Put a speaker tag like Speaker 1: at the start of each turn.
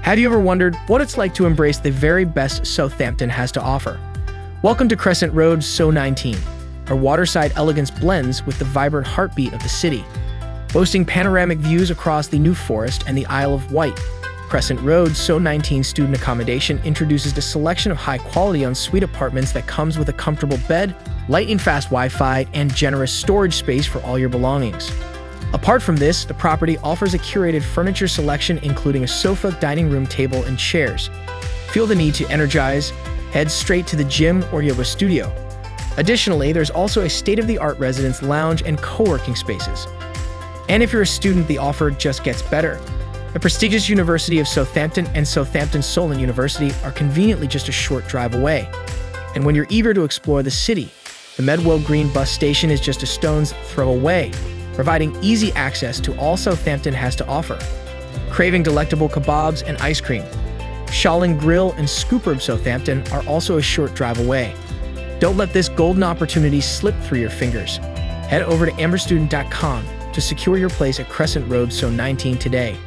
Speaker 1: Have you ever wondered what it's like to embrace the very best Southampton has to offer? Welcome to Crescent Road SO19, where waterside elegance blends with the vibrant heartbeat of the city. Boasting panoramic views across the New Forest and the Isle of Wight, Crescent Road SO19 student accommodation introduces a selection of high-quality ensuite apartments that comes with a comfortable bed, lightning-fast Wi-Fi, and generous storage space for all your belongings. Apart from this, the property offers a curated furniture selection including a sofa, dining room table, and chairs. Feel the need to energize? Head straight to the gym or yoga studio. Additionally, there's also a state-of-the-art residence lounge and co-working spaces. And if you're a student, the offer just gets better. The prestigious University of Southampton and Southampton Solent University are conveniently just a short drive away. And when you're eager to explore the city, the Medwell Green bus station is just a stone's throw away, providing easy access to all Southampton has to offer. Craving delectable kebabs and ice cream? Shalling Grill and Scooperb Southampton are also a short drive away. Don't let this golden opportunity slip through your fingers. Head over to amberstudent.com to secure your place at Crescent Road SO19 today.